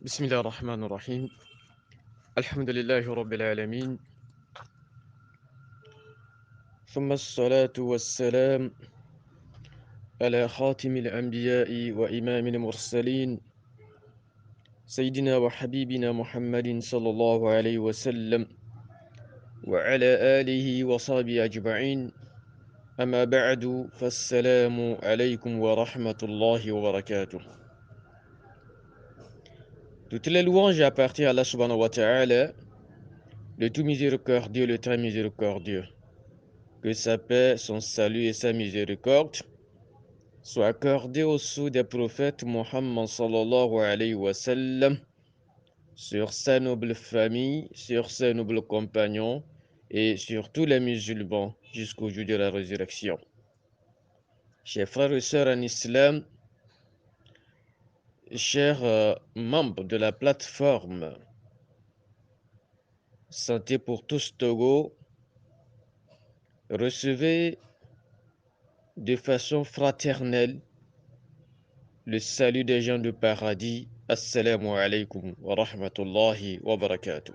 بسم الله الرحمن الرحيم. الحمد لله رب العالمين، ثم الصلاة والسلام على خاتم الأنبياء وإمام المرسلين سيدنا وحبيبنا محمد صلى الله عليه وسلم وعلى آله وصحبه أجمعين. أما بعد فالسلام عليكم ورحمة الله وبركاته. Toutes les louanges appartiennent à Allah subhanahu wa ta'ala, le tout miséricordieux, le très miséricordieux. Que sa paix, son salut et sa miséricorde soient accordés au sceau des prophètes Muhammad sallallahu alayhi wa sallam, sur sa noble famille, sur ses nobles compagnons et sur tous les musulmans jusqu'au jour de la résurrection. Chers frères et sœurs en islam, chers membres de la plateforme Santé pour tous Togo, recevez de façon fraternelle le salut des gens du paradis. Assalamu alaikum wa rahmatullahi wa barakatuh.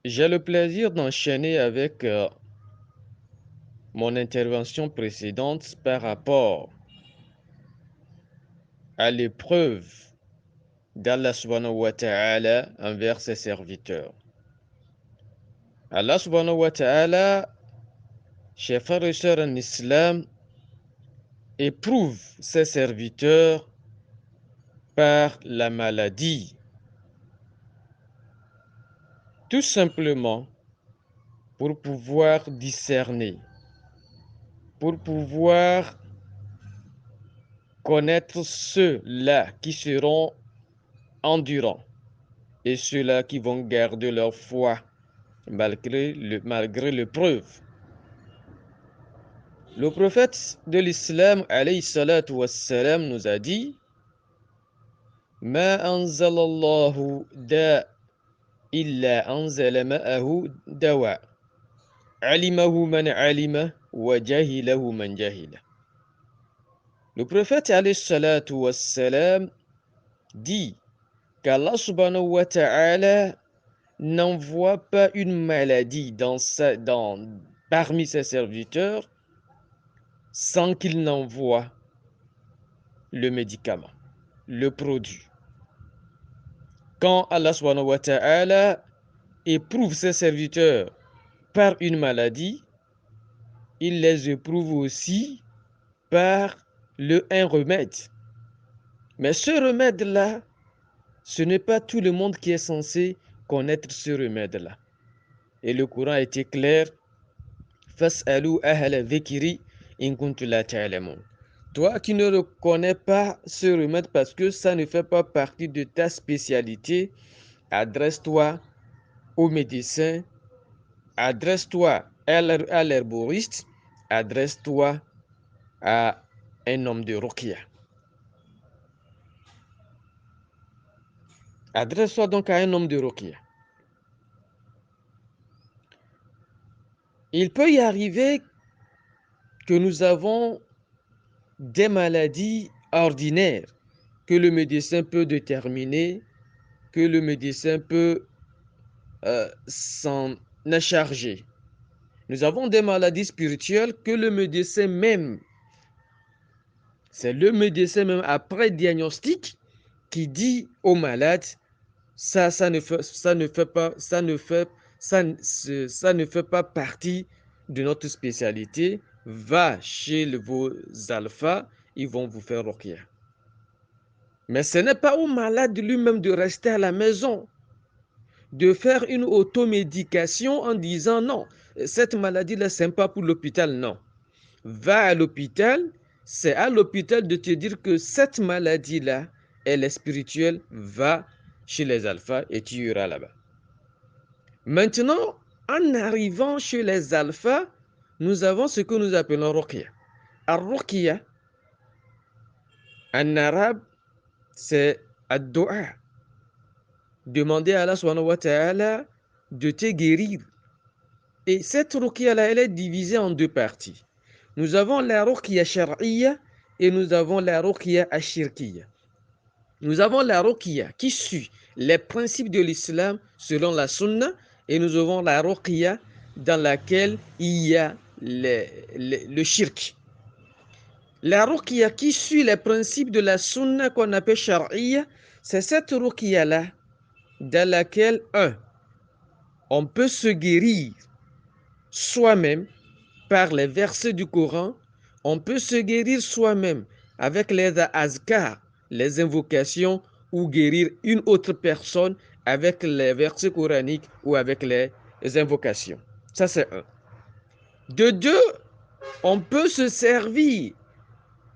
J'ai le plaisir d'enchaîner avec mon intervention précédente par rapport à l'épreuve d'Allah subhanahu wa ta'ala envers ses serviteurs. Allah subhanahu wa ta'ala, chers frères et sœurs en islam, éprouve ses serviteurs par la maladie. Tout simplement pour pouvoir discerner, pour pouvoir connaître ceux-là qui seront endurants et ceux-là qui vont garder leur foi malgré l'épreuve. Le prophète de l'islam alayhi salatu wassalam nous a dit: Ma anzalallahu da illa anzala ma'ahu dawa alimahu man alima wa jahilahu man jahila. Le prophète alayhi salatu wassalam dit qu'Allah subhanahu wa ta'ala n'envoie pas une maladie parmi ses serviteurs sans qu'il n'envoie le médicament, le produit. Quand Allah subhanahu wa ta'ala éprouve ses serviteurs par une maladie, il les éprouve aussi par un remède. Mais ce remède-là, ce n'est pas tout le monde qui est censé connaître ce remède-là. Et le Coran a été clair: Fas'alu ahla dhikri in kuntum la ta'lamun. Toi qui ne reconnais pas ce remède parce que ça ne fait pas partie de ta spécialité, adresse-toi au médecin, adresse-toi à l'herboriste, adresse-toi à un homme de ruqya. Adresse-toi donc à un homme de ruqya. Il peut y arriver que nous avons des maladies ordinaires que le médecin peut déterminer, que le médecin peut s'en charger. Nous avons des maladies spirituelles que le médecin même, c'est le médecin même après diagnostic qui dit au malade: ça ne fait pas partie de notre spécialité. Va chez vos alphas, ils vont vous faire ruqya. Mais ce n'est pas au malade lui-même de rester à la maison, de faire une automédication en disant: non, cette maladie-là, ce n'est pas pour l'hôpital. Non. Va à l'hôpital, c'est à l'hôpital de te dire que cette maladie-là, elle est spirituelle. Va chez les alphas et tu iras là-bas. Maintenant, en arrivant chez les alphas, nous avons ce que nous appelons ruqya. Ar-ruqya, en arabe, c'est ad-du'a. Demander à Allah subhanahu wa ta'ala de te guérir. Et cette ruqya-là, elle est divisée en deux parties. Nous avons la ruqya shar'iyya et nous avons la ruqya ashirkiya. Nous avons la ruqya qui suit les principes de l'islam selon la sunna et nous avons la ruqya dans laquelle il y a le shirk. La ruqya qui suit les principes de la sunna qu'on appelle shar'iyya, c'est cette ruqya-là dans laquelle, on peut se guérir soi-même par les versets du Coran, on peut se guérir soi-même avec les azkar, les invocations, ou guérir une autre personne avec les versets coraniques ou avec les invocations. Ça, c'est un. De deux, on peut se servir.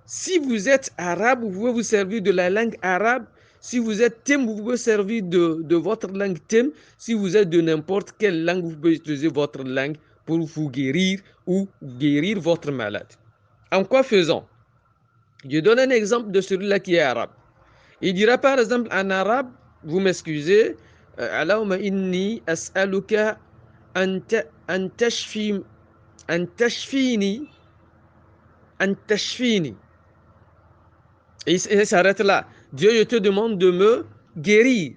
Si vous êtes arabe, vous pouvez vous servir de la langue arabe. Si vous êtes thème, vous pouvez servir de votre langue thème. Si vous êtes de n'importe quelle langue, vous pouvez utiliser votre langue pour vous guérir ou guérir votre malade. En quoi faisant? Je donne un exemple de celui-là qui est arabe. Il dira par exemple en arabe, vous m'excusez, Allahumma inni as'aluka an tashfini. Et il s'arrête là. Dieu, je te demande de me guérir.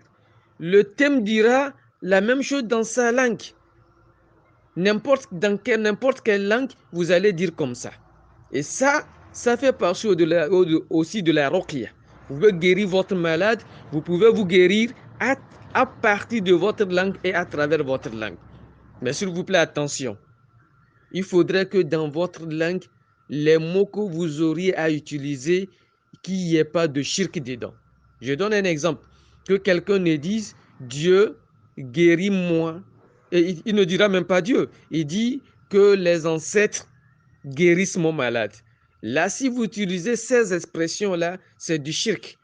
Le thème dira la même chose dans sa langue. N'importe quelle langue, vous allez dire comme ça. Et ça fait partie aussi de la ruqya. Vous pouvez guérir votre malade, vous pouvez vous guérir à partir de votre langue et à travers votre langue. Mais s'il vous plaît, attention. Il faudrait que dans votre langue, les mots que vous auriez à utiliser, qu'il n'y ait pas de shirk dedans. Je donne un exemple. Que quelqu'un ne dise « Dieu, guéris-moi ». Et il ne dira même pas Dieu. Il dit que les ancêtres guérissent mon malade. Là, si vous utilisez ces expressions-là, c'est du shirk.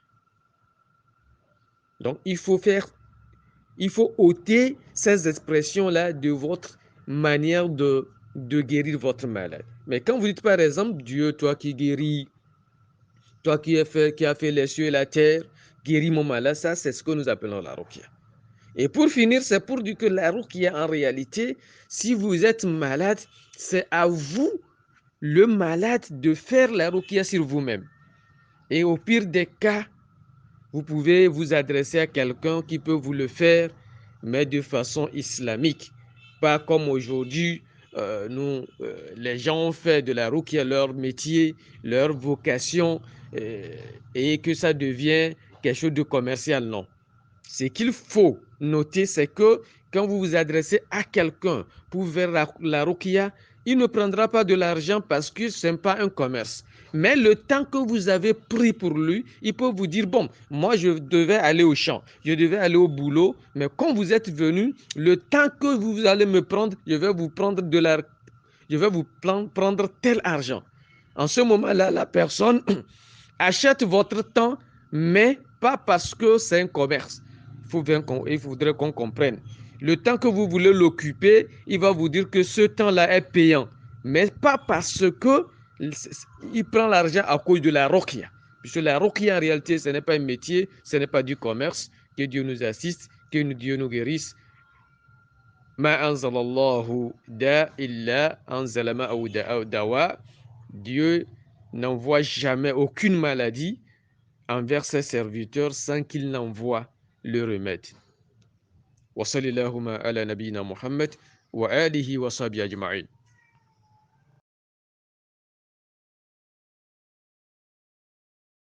Donc, il faut ôter ces expressions-là de votre manière de guérir votre malade. Mais quand vous dites par exemple, Dieu, toi qui guéris, toi qui as fait les cieux et la terre, guéris mon malade, ça c'est ce que nous appelons la ruqya. Et pour finir, c'est pour dire que la ruqya en réalité, si vous êtes malade, c'est à vous, le malade, de faire la ruqya sur vous-même. Et au pire des cas, vous pouvez vous adresser à quelqu'un qui peut vous le faire, mais de façon islamique. Pas comme aujourd'hui, les gens ont fait de la ruqya leur métier, leur vocation, et que ça devient quelque chose de commercial. Non. Ce qu'il faut noter, c'est que quand vous vous adressez à quelqu'un pour faire la ruqya, il ne prendra pas de l'argent parce que ce n'est pas un commerce. Mais le temps que vous avez pris pour lui, il peut vous dire, bon, moi je devais aller au champ, je devais aller au boulot, mais quand vous êtes venu, le temps que vous allez me prendre, je vais vous prendre tel argent. En ce moment-là, la personne achète votre temps, mais pas parce que c'est un commerce. Il faudrait qu'on comprenne. Le temps que vous voulez l'occuper, il va vous dire que ce temps-là est payant. Mais pas parce que il prend l'argent à cause de la ruqya. Puisque la ruqya, en réalité, ce n'est pas un métier, ce n'est pas du commerce. Que Dieu nous assiste, que Dieu nous guérisse. Ma anzalallahu da illa anzalama ou dawa. Dieu n'envoie jamais aucune maladie envers ses serviteurs sans qu'il n'envoie le remède. Wa sallallahu ala nabiyina Muhammad wa alihi wa sahbihi ajma'in.